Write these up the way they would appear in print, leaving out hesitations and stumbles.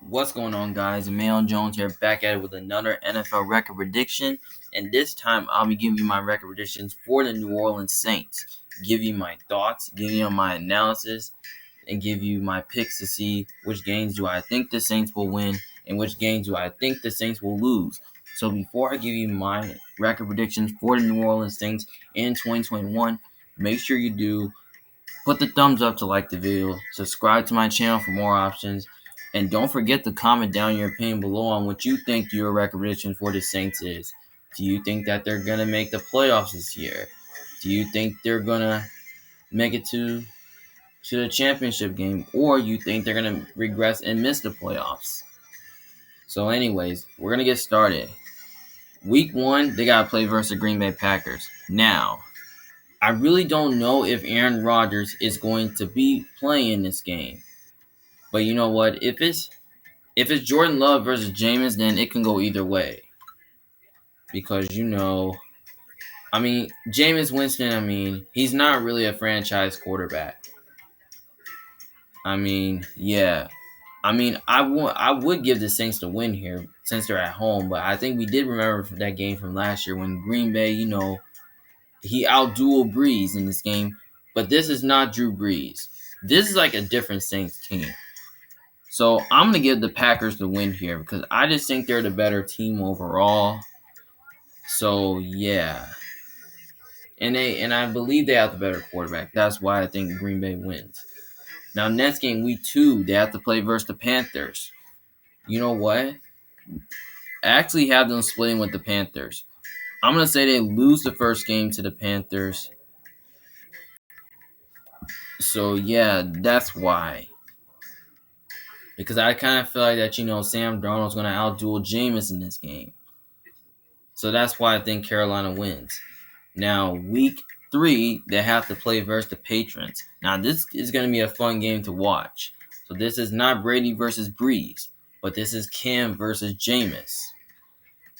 What's going on, guys? Emmanuel Jones here, back at it with another NFL record prediction. And this time, I'll be giving you my record predictions for the New Orleans Saints. Give you my thoughts, give you my analysis, and give you my picks to see which games do I think the Saints will win and which games do I think the Saints will lose. So before I give you my record predictions for the New Orleans Saints in 2021, make sure you do put the thumbs up to like the video, subscribe to my channel for more options, and don't forget to comment down your opinion below on what you think your record prediction for the Saints is. Do you think that they're going to make the playoffs this year? Do you think they're going to make it to the championship game? Or you think they're going to regress and miss the playoffs? So anyways, we're going to get started. Week 1, they got to play versus the Green Bay Packers. Now, I really don't know if Aaron Rodgers is going to be playing in this game. But you know what? If it's Jordan Love versus Jameis, then it can go either way. Because Jameis Winston, he's not really a franchise quarterback. Yeah. I would give the Saints the win here since they're at home, but I think we did remember that game from last year when Green Bay, he outdueled Breeze in this game. But this is not Drew Brees. This is like a different Saints team. So I'm going to give the Packers the win here because I just think they're the better team overall. So, yeah. And I believe they have the better quarterback. That's why I think Green Bay wins. Now, next game, week 2, they have to play versus the Panthers. You know what? I actually have them splitting with the Panthers. I'm going to say they lose the first game to the Panthers. So, yeah, that's why. Because I kind of feel like that, Sam Darnold's going to outduel Jameis in this game. So that's why I think Carolina wins. Now, week 3, they have to play versus the Patriots. Now, this is going to be a fun game to watch. So this is not Brady versus Breeze, but this is Cam versus Jameis.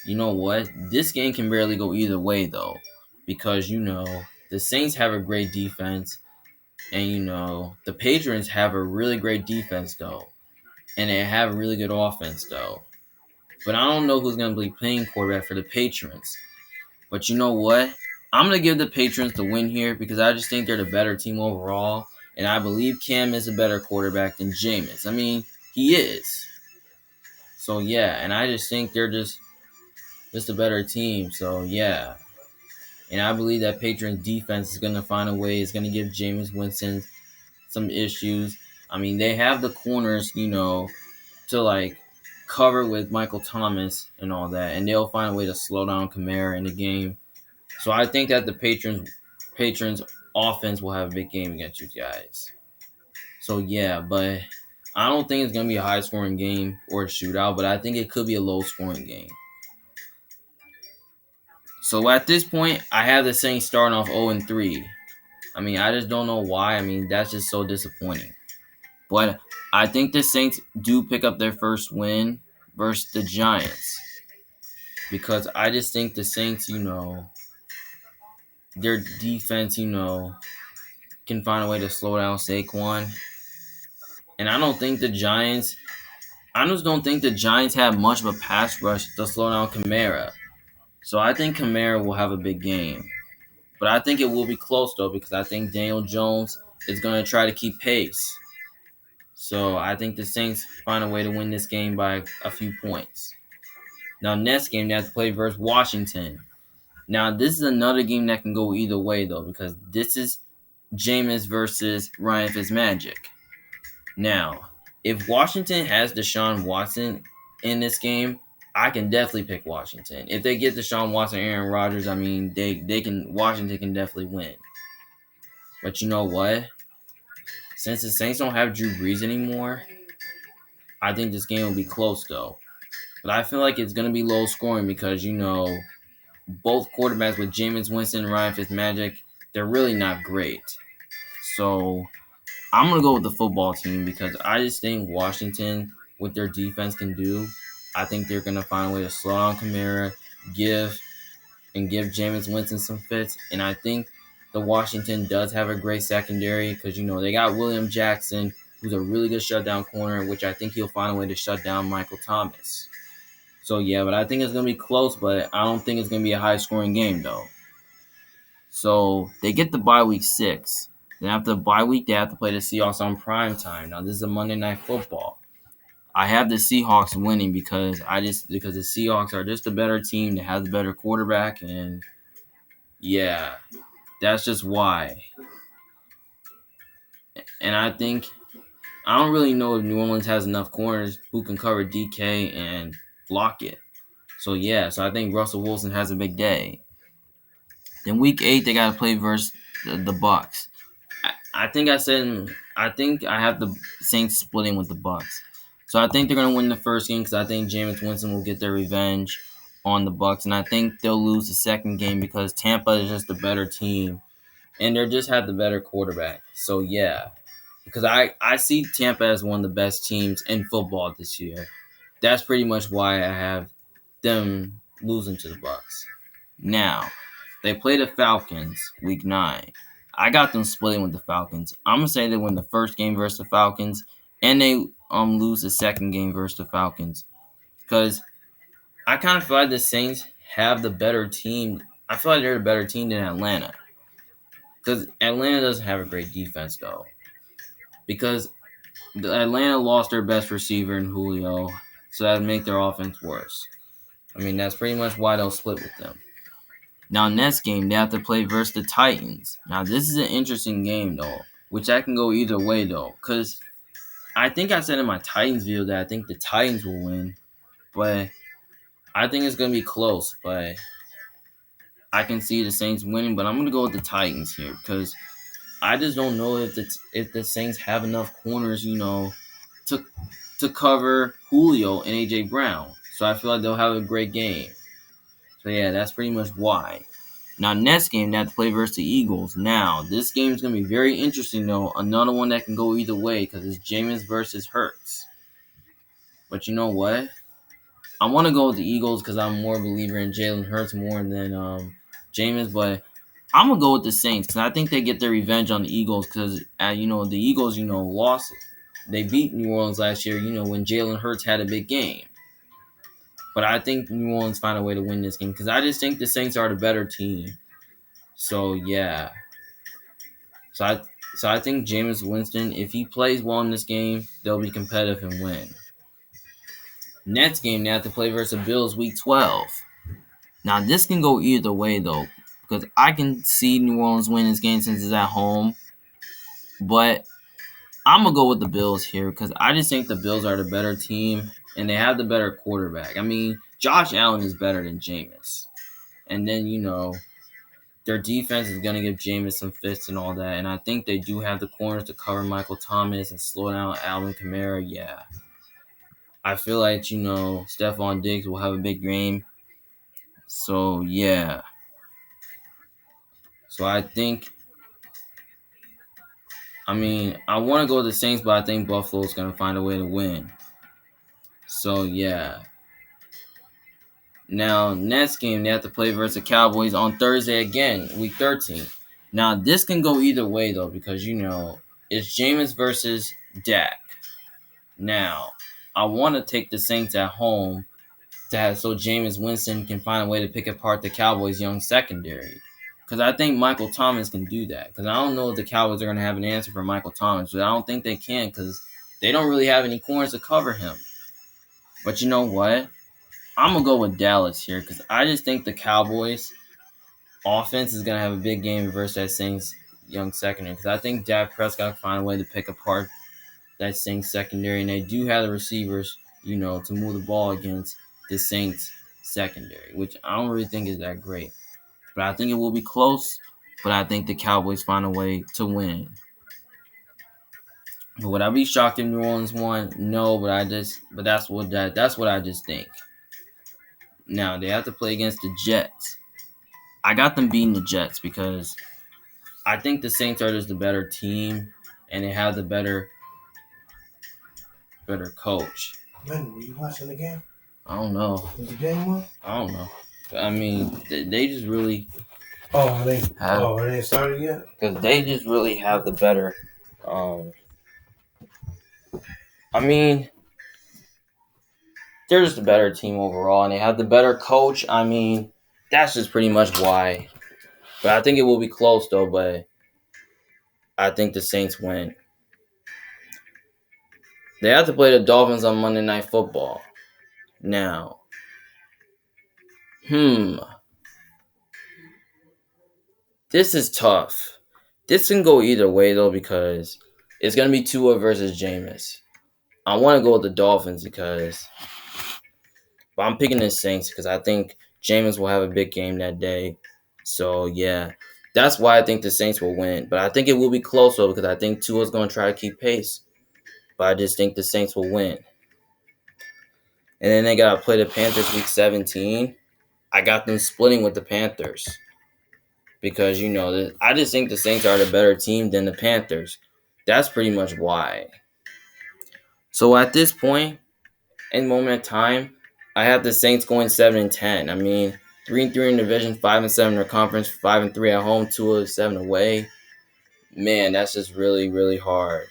You know what? This game can barely go either way, though, because, the Saints have a great defense, and, the Patriots have a really great defense, though, and they have a really good offense, though. But I don't know who's going to be playing quarterback for the Patriots. But you know what? I'm going to give the Patriots the win here because I just think they're the better team overall. And I believe Cam is a better quarterback than Jameis. He is. So, yeah. And I just think they're just a better team. So, yeah. And I believe that Patriots defense is going to find a way. It's going to give Jameis Winston some issues. They have the corners, to, cover with Michael Thomas and all that. And they'll find a way to slow down Kamara in the game. So I think that the Patrons offense will have a big game against you guys. So yeah, but I don't think it's gonna be a high scoring game or a shootout, but I think it could be a low scoring game. So at this point, I have the Saints starting off 0-3. I just don't know why. That's just so disappointing. But I think the Saints do pick up their first win versus the Giants. Because I just think the Saints, their defense, can find a way to slow down Saquon. And I just don't think the Giants have much of a pass rush to slow down Kamara. So I think Kamara will have a big game. But I think it will be close, though, because I think Daniel Jones is going to try to keep pace. So I think the Saints find a way to win this game by a few points. Now, next game, they have to play versus Washington. Now, this is another game that can go either way, though, because this is Jameis versus Ryan Fitzmagic. Now, if Washington has Deshaun Watson in this game, I can definitely pick Washington. If they get Deshaun Watson and Aaron Rodgers, Washington can definitely win. But you know what? Since the Saints don't have Drew Brees anymore, I think this game will be close, though. But I feel like it's going to be low scoring because, both quarterbacks with Jameis Winston and Ryan Fitzmagic, they're really not great. So I'm going to go with the football team because I just think Washington, what their defense can do, I think they're going to find a way to slow down Kamara, give Jameis Winston some fits. And I think the Washington does have a great secondary because, they got William Jackson, who's a really good shutdown corner, which I think he'll find a way to shut down Michael Thomas. So yeah, but I think it's gonna be close, but I don't think it's gonna be a high scoring game though. So they get the bye week 6. Then after the bye week, they have to play the Seahawks on prime time. Now this is a Monday Night Football. I have the Seahawks winning because the Seahawks are just a better team. They have the better quarterback, and yeah, that's just why. And I don't really know if New Orleans has enough corners who can cover DK and block it. So yeah, so I think Russell Wilson has a big day. Then week 8 they gotta play versus the Bucks. I think I think I have the Saints splitting with the Bucks. So I think they're gonna win the first game because I think Jameis Winston will get their revenge on the Bucks, and I think they'll lose the second game because Tampa is just a better team, and they just have the better quarterback. So yeah, because I see Tampa as one of the best teams in football this year. That's pretty much why I have them losing to the Bucks. Now, they play the Falcons week 9. I got them splitting with the Falcons. I'm gonna say they win the first game versus the Falcons, and they lose the second game versus the Falcons. Because I kind of feel like the Saints have the better team. I feel like they're a better team than Atlanta. Because Atlanta doesn't have a great defense though. Because Atlanta lost their best receiver in Julio, so that would make their offense worse. I mean, that's pretty much why they'll split with them. Now, next game, they have to play versus the Titans. Now, this is an interesting game, though, which I can go either way, though, because I think I said in my Titans video that I think the Titans will win, but I think it's going to be close, but I can see the Saints winning, but I'm going to go with the Titans here because I just don't know if the Saints have enough corners, to to cover Julio and AJ Brown. So I feel like they'll have a great game. So yeah, that's pretty much why. Now next game they have to play versus the Eagles. Now this game is gonna be very interesting though. Another one that can go either way because it's Jameis versus Hurts. But you know what? I want to go with the Eagles because I'm more a believer in Jalen Hurts more than Jameis. But I'm gonna go with the Saints because I think they get their revenge on the Eagles because the Eagles lost. They beat New Orleans last year. When Jalen Hurts had a big game. But I think New Orleans find a way to win this game because I just think the Saints are the better team. So yeah. So I think Jameis Winston, if he plays well in this game, they'll be competitive and win. Next game they have to play versus the Bills week 12. Now this can go either way though, because I can see New Orleans win this game since it's at home. But I'm gonna go with the Bills here because I just think the Bills are the better team and they have the better quarterback. I mean, Josh Allen is better than Jameis. And then, their defense is going to give Jameis some fits and all that. And I think they do have the corners to cover Michael Thomas and slow down Alvin Kamara. Yeah. I feel like, Stephon Diggs will have a big game. So, yeah. So, I want to go with the Saints, but I think Buffalo's going to find a way to win. So, yeah. Now, next game, they have to play versus the Cowboys on Thursday again, week 13. Now, this can go either way, though, because, it's Jameis versus Dak. Now, I want to take the Saints at home so Jameis Winston can find a way to pick apart the Cowboys' young secondary. Because I think Michael Thomas can do that. Because I don't know if the Cowboys are going to have an answer for Michael Thomas, but I don't think they can because they don't really have any corners to cover him. But you know what? I'm going to go with Dallas here because I just think the Cowboys' offense is going to have a big game versus that Saints young secondary because I think Dak Prescott can find a way to pick apart that Saints secondary, and they do have the receivers, to move the ball against the Saints secondary, which I don't really think is that great. But I think it will be close, but I think the Cowboys find a way to win. But would I be shocked if New Orleans won? No, but that's what I just think. Now they have to play against the Jets. I got them beating the Jets because I think the Saints are just the better team and they have the better coach. When were you watching the game? I don't know. Was the game on? I don't know. I mean, they just really it ain't started yet? Because they just really have the better I mean, they're just a better team overall, and they have the better coach. I mean, that's just pretty much why. But I think it will be close though. But I think the Saints win. They have to play the Dolphins on Monday Night Football. Now, hmm, this is tough. This can go either way though because it's gonna be Tua versus Jameis. I want to go with the Dolphins but I'm picking the Saints because I think Jameis will have a big game that day. So yeah, that's why I think the Saints will win. But I think it will be close though because I think Tua's gonna try to keep pace. But I just think the Saints will win. And then they gotta play the Panthers week 17. I got them splitting with the Panthers because I just think the Saints are the better team than the Panthers. That's pretty much why. So at this point in moment of time, I have the Saints going 7-10. I mean, 3-3 in division, 5-7 in their conference, 5-3 at home, 2-7 away. Man, that's just really, really hard.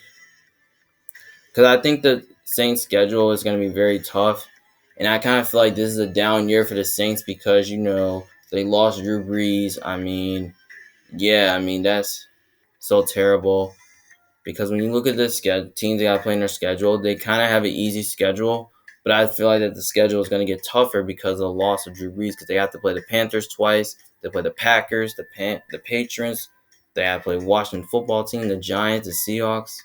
Because I think the Saints' schedule is going to be very tough, and I kind of feel like this is a down year for the Saints because they lost Drew Brees. I mean, yeah, I mean that's so terrible. Because when you look at the teams they got to play in their schedule, they kind of have an easy schedule. But I feel like that the schedule is going to get tougher because of the loss of Drew Brees. Because they have to play the Panthers twice, they play the Packers, the Patriots, they have to play Washington Football Team, the Giants, the Seahawks.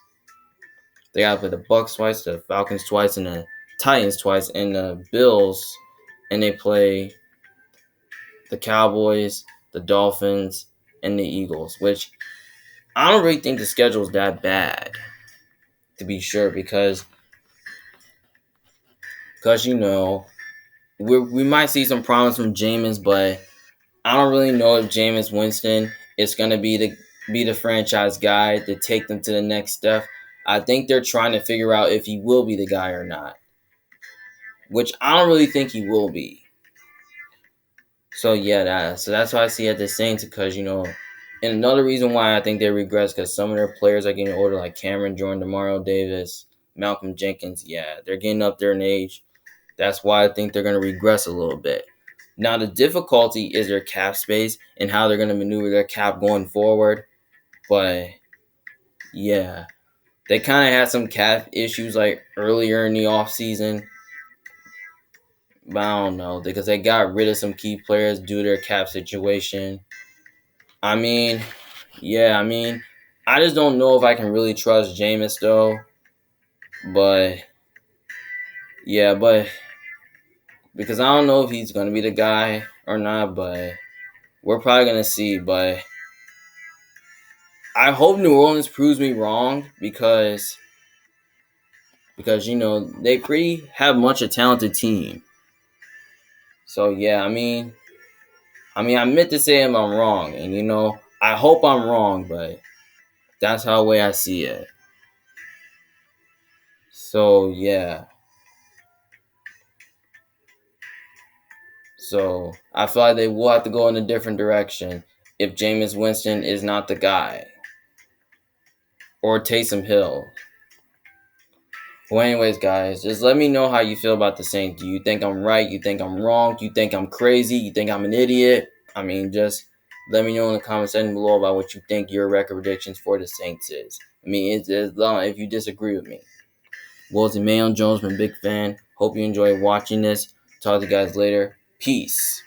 They got to play the Bucks twice, the Falcons twice, and the Titans twice, and the Bills. And they play the Cowboys, the Dolphins, and the Eagles. Which I don't really think the schedule is that bad, to be sure, because we might see some problems from Jameis, but I don't really know if Jameis Winston is going to be the franchise guy to take them to the next step. I think they're trying to figure out if he will be the guy or not, which I don't really think he will be. So yeah, that's why I see at the Saints because and another reason why I think they regress because some of their players are getting older, like Cameron Jordan, Demario Davis, Malcolm Jenkins. Yeah, they're getting up there in age. That's why I think they're going to regress a little bit. Now, the difficulty is their cap space and how they're going to maneuver their cap going forward. But, yeah, they kind of had some cap issues like earlier in the offseason. But I don't know because they got rid of some key players due to their cap situation. I mean, yeah, I just don't know if I can really trust Jameis, though. But, yeah, because I don't know if he's going to be the guy or not, but we're probably going to see. But I hope New Orleans proves me wrong because they pretty have much a talented team. So yeah, I meant to say I'm wrong, and I hope I'm wrong, but that's how way I see it. So yeah, so I feel like they will have to go in a different direction if Jameis Winston is not the guy or Taysom Hill. Well, anyways, guys, just let me know how you feel about the Saints. Do you think I'm right? You think I'm wrong? Do you think I'm crazy? You think I'm an idiot? Just let me know in the comment section below about what you think your record predictions for the Saints is. It's as long if you disagree with me. Well, it's Emmanuel Jones, I'm a big fan. Hope you enjoyed watching this. Talk to you guys later. Peace.